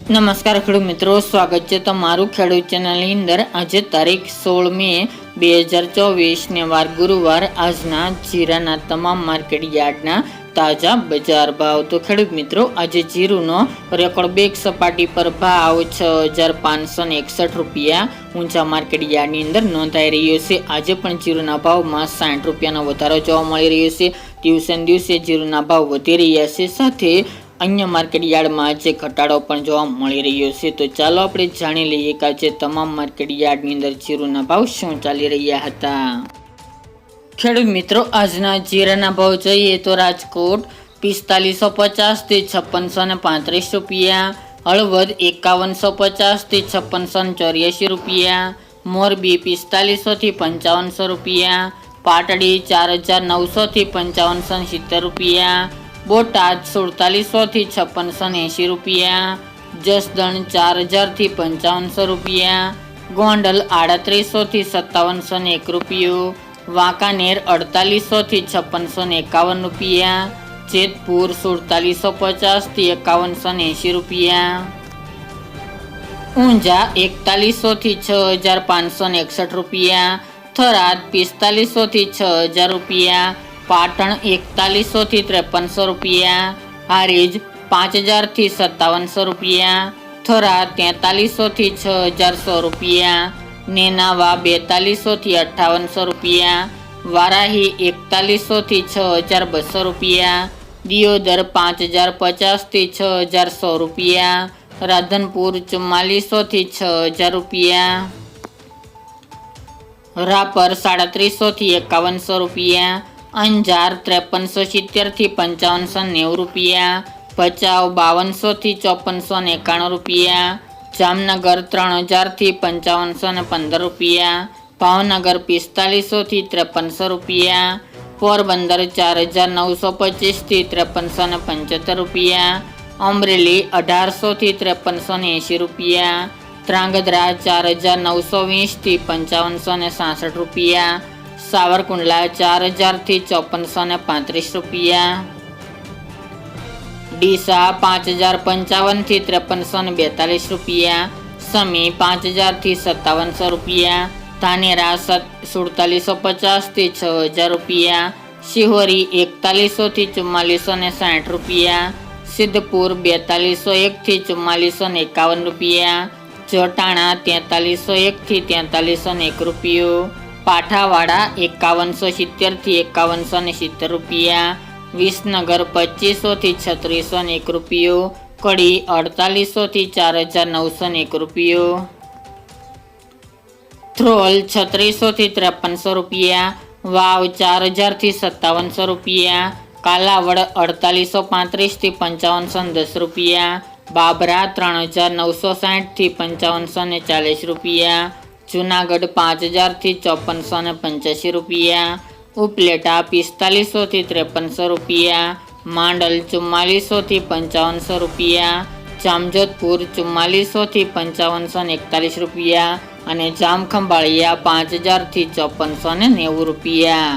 નમસ્કાર ખેડૂત મિત્રો, સ્વાગત છે તમારું ખેડૂત ચેનલની અંદર। આજે તારીખ 16 મે 2024 ને વાર ગુરુવાર। આજના જીરાના તમામ માર્કેટ યાર્ડના તાજા બજાર ભાવ। તો ખેડૂત મિત્રો, આજે જીરુનો રેકોર્ડ બેક સપાટી પર ભાવ 6561 રૂપિયા ઊંચા માર્કેટ યાર્ડની અંદર નોંધાઈ રહ્યો છે। આજે પણ જીરુના ભાવમાં 60 રૂપિયાનો વધારો જોવા મળી રહ્યો છે। દિવસે દિવસે જીરુના ભાવ વધી રહ્યા છે, સાથે અન્ય માર્કેટ યાર્ડમાં આજે ઘટાડો પણ જોવા મળી રહ્યો છે। તો ચાલો આપણે જાણી લઈએ કે આજે તમામ માર્કેટ યાર્ડની અંદર જીરુના ભાવ શું ચાલી રહ્યા હતા। ખેડૂત મિત્રો, આજના જીરાના ભાવ જોઈએ તો રાજકોટ 4550 થી 5635 રૂપિયા, હળવદ 5150 થી 5684 રૂપિયા, મોરબી 4500 થી 5500 રૂપિયા, પાટડી 4900 થી 5570 રૂપિયા, બોટાદ 4700 થી 5680 રૂપિયા, જસદણ 4000 થી 5500 રૂપિયા, ગોંડલ 3800 થી 5701 રૂપિયો, વાંકાનેર 4800 થી 5651 રૂપિયા, જેતપુર 4750 થી 5180 રૂપિયા, ઊંઝા 4100 થી 6561 રૂપિયા, થરાદ 4500 થી 6000 રૂપિયા, પાટણ 4100 થી 5300 રૂપિયા, હારીજ 5000 થી 5700 રૂપિયા, થરા 4300 થી 6100 રૂપિયા, નેનાવા 4200 થી 5800 રૂપિયા, વારાહી 4100 થી 6200 રૂપિયા, દિયોદર 5050 થી 6100 રૂપિયા, રાધનપુર 4400 થી 6000 રૂપિયા, રાપર 3700 થી 5100 રૂપિયા, અંજાર 5370 થી 5590 રૂપિયા, ભચાઉ 5200 થી 5491 રૂપિયા, જામનગર 3000 થી 5515 રૂપિયા, ભાવનગર 4500 થી 5300 રૂપિયા, પોરબંદર 4925 થી 5375 રૂપિયા, અમરેલી 1800 થી 5380 રૂપિયા, ધ્રાંગધ્રા 4920 થી 5566 રૂપિયા, સાવરકુંડલા 4000 થી 5435 રૂપિયા, ડીસા 5055 થી 5342 રૂપિયા, સમી 5000 થી 5700 રૂપિયા, ધાનેરા 4750 થી 6000 રૂપિયા, શિહોરી 4100 થી 4460 રૂપિયા, સિદ્ધપુર 4201 થી 4451 રૂપિયા, જોટાણા 4301 થી 4301 રૂપિયો, પાઠાવાડા 5170 થી 5170 રૂપિયા, વિસનગર 2500 થી 3601 રૂપિયો, કડી 4800 થી 4901 રૂપિયો, થ્રોલ 3600 થી 5300 રૂપિયા, વાવ 4000 થી 5700 રૂપિયા, કાલાવડ 4835 થી 5510 રૂપિયા, બાબરા 3960 થી 5540 રૂપિયા, જુનાગઢ 5000 થી 5485 રૂપિયા, ઉપલેટા 4500 થી 5300 રૂપિયા, માંડલ 4400 થી 5500 રૂપિયા, જામજોધપુર 4400 થી 5541 રૂપિયા અને જામખંભાળિયા 5000 થી 5490 રૂપિયા।